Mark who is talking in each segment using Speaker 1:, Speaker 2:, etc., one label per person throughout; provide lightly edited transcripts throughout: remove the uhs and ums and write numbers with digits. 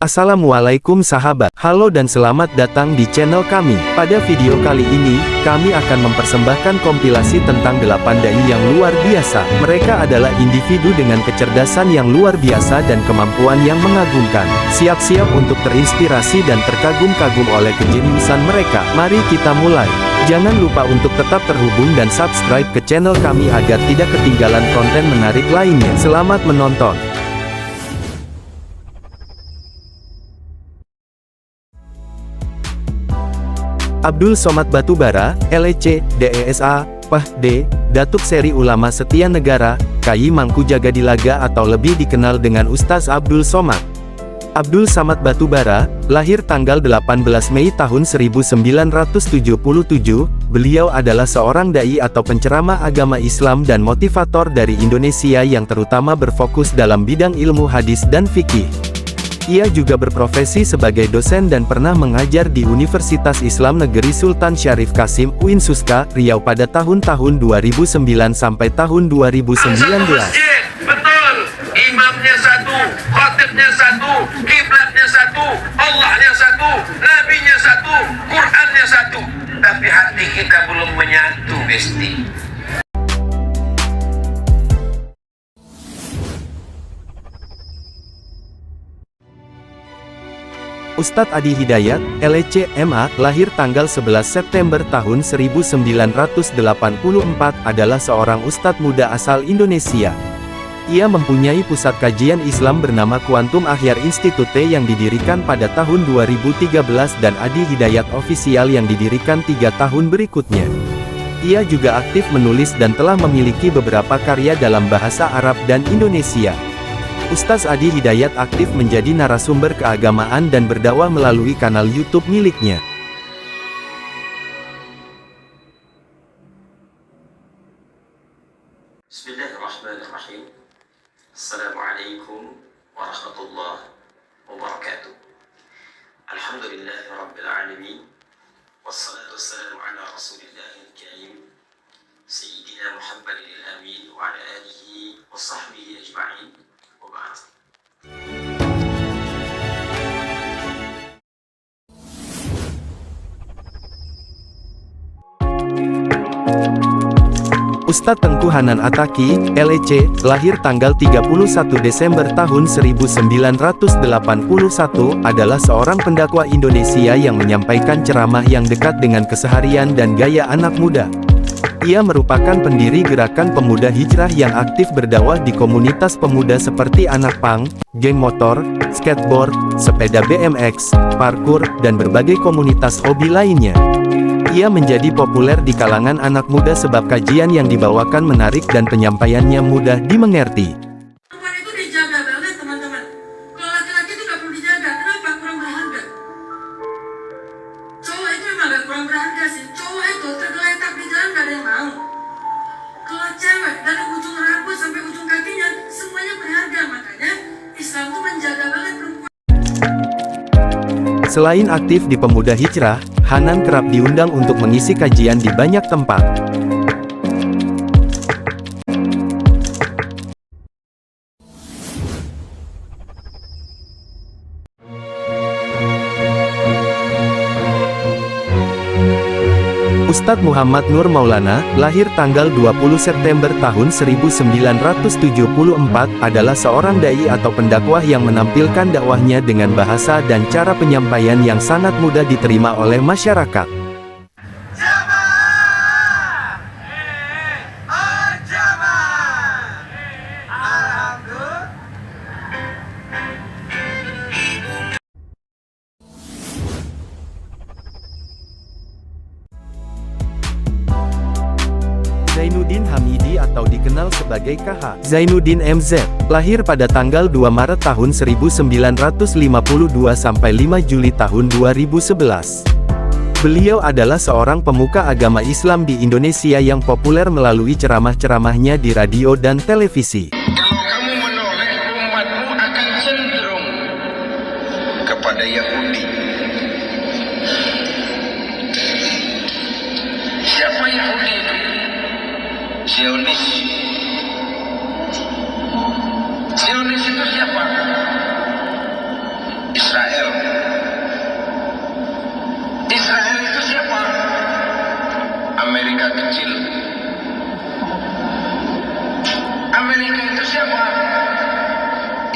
Speaker 1: Assalamualaikum sahabat, halo dan selamat datang di channel kami. Pada video kali ini, kami akan mempersembahkan kompilasi tentang 8 dai yang luar biasa. Mereka adalah individu dengan kecerdasan yang luar biasa dan kemampuan yang mengagumkan. Siap-siap untuk terinspirasi dan terkagum-kagum oleh kejeniusan mereka. Mari kita mulai. Jangan lupa untuk tetap terhubung dan subscribe ke channel kami agar tidak ketinggalan konten menarik lainnya. Selamat menonton. Abdul Somad Batubara, LEC, DESA, Ph.D., Datuk Seri Ulama Setia Negara, KY Mangku Jagadilaga atau lebih dikenal dengan Ustaz Abdul Somad. Abdul Samad Batubara, lahir tanggal 18 Mei tahun 1977, beliau adalah seorang dai atau penceramah agama Islam dan motivator dari Indonesia yang terutama berfokus dalam bidang ilmu hadis dan fikih. Ia juga berprofesi sebagai dosen dan pernah mengajar di Universitas Islam Negeri Sultan Syarif Kasim (UINSUSKA) Riau pada tahun-tahun 2009 sampai tahun 2019.
Speaker 2: Masjid, betul. Imamnya satu, khatibnya satu, kiblatnya satu, Allahnya satu, nabinya satu, Qurannya satu. Tapi hati kita belum menyatu, Besti.
Speaker 1: Ustadz Adi Hidayat, LEC, MA, lahir tanggal 11 September tahun 1984, adalah seorang ustadz muda asal Indonesia. Ia mempunyai pusat kajian Islam bernama Quantum Akhyar Institute yang didirikan pada tahun 2013 dan Adi Hidayat Official yang didirikan 3 tahun berikutnya. Ia juga aktif menulis dan telah memiliki beberapa karya dalam bahasa Arab dan Indonesia. Ustaz Adi Hidayat aktif menjadi narasumber keagamaan dan berdakwah melalui kanal YouTube miliknya.
Speaker 3: Bismillahirrahmanirrahim. Assalamualaikum warahmatullahi wabarakatuh. Alhamdulillahirabbil alamin. Wassalatu wassalamu ala rasulillahil karim sayyidina Muhammadil amin wa ala alihi wa sahbihi ajma'in.
Speaker 1: Ustadz Tengku Hanan Ataki, LEC, lahir tanggal 31 Desember tahun 1981, adalah seorang pendakwah Indonesia yang menyampaikan ceramah yang dekat dengan keseharian dan gaya anak muda. Ia merupakan pendiri gerakan pemuda hijrah yang aktif berdakwah di komunitas pemuda seperti anak pang, geng motor, skateboard, sepeda BMX, parkur, dan berbagai komunitas hobi lainnya. Ia menjadi populer di kalangan anak muda sebab kajian yang dibawakan menarik dan penyampaiannya mudah dimengerti.
Speaker 4: Perempuan itu dijaga banget, teman-teman. Kalau laki-laki itu nggak perlu dijaga, kenapa? Kurang berharga. Cowok itu memang nggak kurang berharga sih. Cowok itu tergeletak di jalan nggak ada yang mau. Kalau cewek dari ujung rambut sampai ujung kakinya semuanya berharga, makanya Islam tuh menjaga banget perempuan.
Speaker 1: Selain aktif di Pemuda Hijrah, Hanan kerap diundang untuk mengisi kajian di banyak tempat. Ustadz Muhammad Nur Maulana, lahir tanggal 20 September tahun 1974, adalah seorang dai atau pendakwah yang menampilkan dakwahnya dengan bahasa dan cara penyampaian yang sangat mudah diterima oleh masyarakat. Zainuddin Hamidi atau dikenal sebagai KH Zainuddin MZ, lahir pada tanggal 2 Maret tahun 1952 sampai 5 Juli tahun 2011. Beliau adalah seorang pemuka agama Islam di Indonesia yang populer melalui ceramah-ceramahnya di radio dan televisi.
Speaker 2: Kalau kamu menoleh, umatmu akan cenderung kepada Yahudi. Siapa Yahudi itu? Zionis. Zionis itu siapa?
Speaker 5: Israel. Israel itu siapa? Amerika kecil. Amerika itu siapa?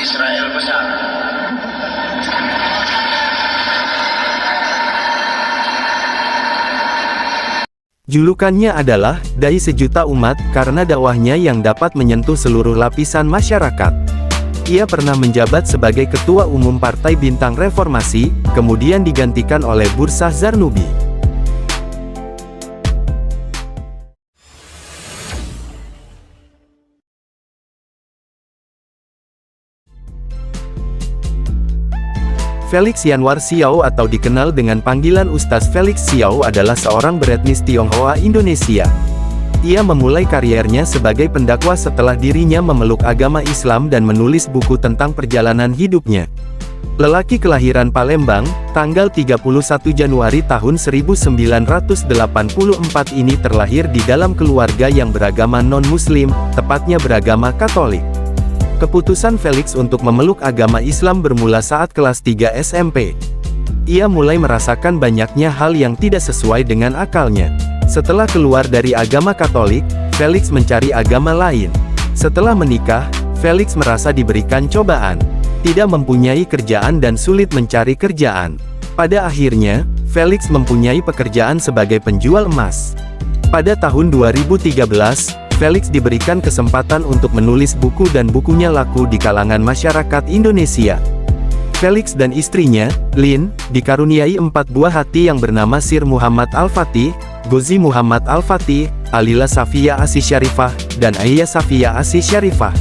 Speaker 5: Israel besar.
Speaker 1: Julukannya adalah Dai Sejuta Umat karena dakwahnya yang dapat menyentuh seluruh lapisan masyarakat. Ia pernah menjabat sebagai Ketua Umum Partai Bintang Reformasi, kemudian digantikan oleh Bursah Zarnubi. Felix Yanwar Xiao atau dikenal dengan panggilan Ustaz Felix Xiao adalah seorang beretnis Tionghoa Indonesia. Ia memulai kariernya sebagai pendakwah setelah dirinya memeluk agama Islam dan menulis buku tentang perjalanan hidupnya. Lelaki kelahiran Palembang, tanggal 31 Januari tahun 1984 ini terlahir di dalam keluarga yang beragama non-Muslim, tepatnya beragama Katolik. Keputusan Felix untuk memeluk agama Islam bermula saat kelas 3 SMP. Ia mulai merasakan banyaknya hal yang tidak sesuai dengan akalnya. Setelah keluar dari agama Katolik, Felix mencari agama lain. Setelah menikah, Felix merasa diberikan cobaan. Tidak mempunyai kerjaan dan sulit mencari kerjaan. Pada akhirnya, Felix mempunyai pekerjaan sebagai penjual emas. Pada tahun 2013, Felix diberikan kesempatan untuk menulis buku dan bukunya laku di kalangan masyarakat Indonesia. Felix dan istrinya, Lin, dikaruniai 4 buah hati yang bernama Sir Muhammad Al-Fatih, Gozi Muhammad Al-Fatih, Alila Safia Asy Syarifah, dan Ayya Safia Asy Syarifah.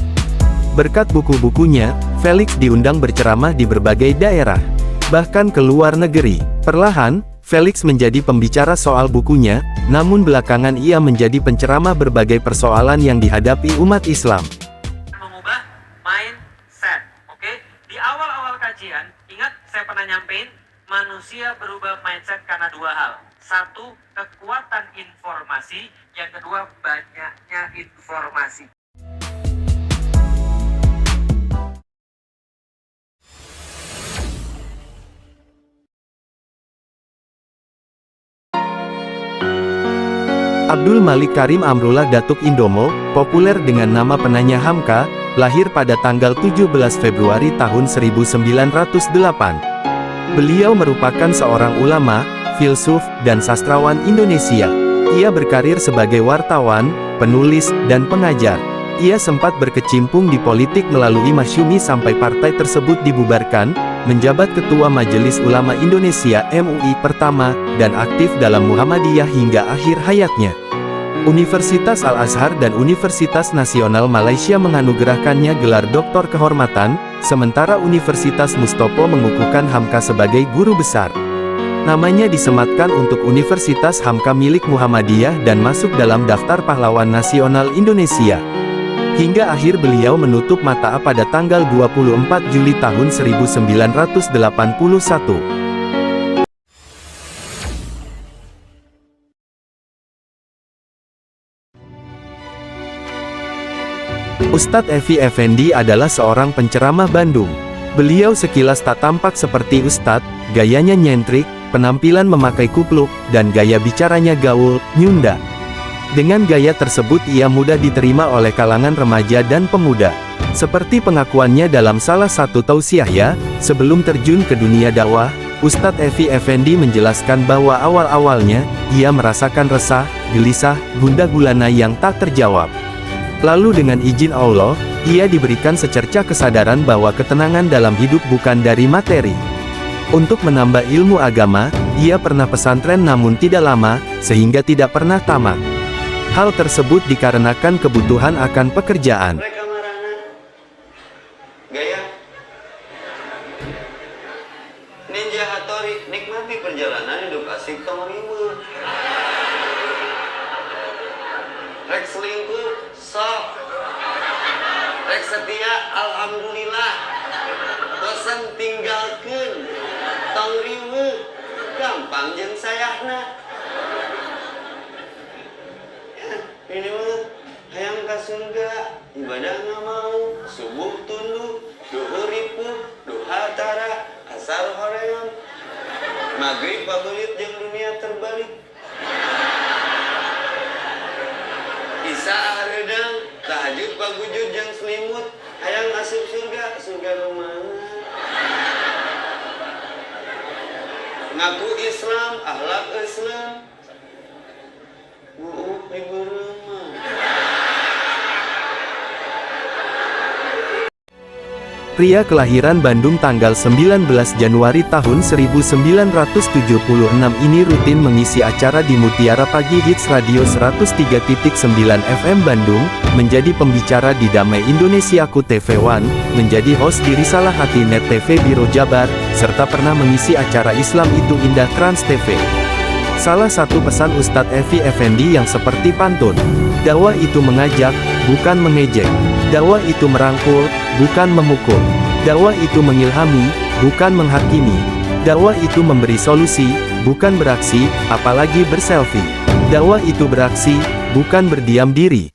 Speaker 1: Berkat buku-bukunya, Felix diundang berceramah di berbagai daerah, bahkan ke luar negeri. Perlahan, Felix menjadi pembicara soal bukunya, namun belakangan ia menjadi penceramah berbagai persoalan yang dihadapi umat Islam.
Speaker 6: Mengubah mindset, oke? Di awal-awal kajian, ingat saya pernah nyampein, manusia berubah mindset karena 2 hal. 1, kekuatan informasi, yang kedua, banyaknya informasi.
Speaker 1: Abdul Malik Karim Amrullah Datuk Indomo, populer dengan nama penanya Hamka, lahir pada tanggal 17 Februari tahun 1908. Beliau merupakan seorang ulama, filsuf, dan sastrawan Indonesia. Ia berkarir sebagai wartawan, penulis, dan pengajar. Ia sempat berkecimpung di politik melalui Masyumi sampai partai tersebut dibubarkan, menjabat Ketua Majelis Ulama Indonesia MUI pertama, dan aktif dalam Muhammadiyah hingga akhir hayatnya. Universitas Al-Azhar dan Universitas Nasional Malaysia menganugerahkannya gelar doktor kehormatan, sementara Universitas Mustopo mengukuhkan Hamka sebagai guru besar. Namanya disematkan untuk Universitas Hamka milik Muhammadiyah dan masuk dalam daftar pahlawan nasional Indonesia. Hingga akhir beliau menutup mata pada tanggal 24 Juli tahun 1981. Ustadz Evi Effendi adalah seorang penceramah Bandung. Beliau sekilas tak tampak seperti ustadz, gayanya nyentrik, penampilan memakai kupluk, dan gaya bicaranya gaul, nyunda. Dengan gaya tersebut ia mudah diterima oleh kalangan remaja dan pemuda. Seperti pengakuannya dalam salah satu tausiahnya, sebelum terjun ke dunia dakwah, Ustadz Evi Effendi menjelaskan bahwa awal-awalnya, ia merasakan resah, gelisah, gundah gulana yang tak terjawab. Lalu dengan izin Allah, ia diberikan secerca kesadaran bahwa ketenangan dalam hidup bukan dari materi. Untuk menambah ilmu agama, ia pernah pesantren namun tidak lama, sehingga tidak pernah tamat. Hal tersebut dikarenakan kebutuhan akan pekerjaan.
Speaker 7: Mereka marana gaya Ninja Hattori, nikmati perjalanan hidup asik tong ribu. Rek selingkuh, sok. Rek setia, alhamdulillah. Bosan tinggalkeun tong ribu, gampang jeung sayahna. Ini mah hayang ka surga, ibadah nggak mau, subuh tunduk, duhur ripuh, duha tara, asar hoream. Maghrib pabelit jeung dunia terbalik. Isa ahreudang, tahajud pagujud jeung selimut, hayang asup surga, surga nu mana? Ngaku Islam, akhlak Islam. Di beremah.
Speaker 1: Pria kelahiran Bandung tanggal 19 Januari tahun 1976 ini rutin mengisi acara di Mutiara Pagi Hits Radio 103.9 FM Bandung, menjadi pembicara di Damai Indonesiaku TV One, menjadi host di Risalah Hati Net TV Biro Jabar, serta pernah mengisi acara Islam Itu Indah Trans TV. Salah satu pesan Ustadz Evi Effendi yang seperti pantun, dakwah itu mengajak, bukan mengejek. Dakwah itu merangkul, bukan memukul. Dakwah itu mengilhami, bukan menghakimi. Dakwah itu memberi solusi, bukan beraksi, apalagi berselfie. Dakwah itu beraksi, bukan berdiam diri.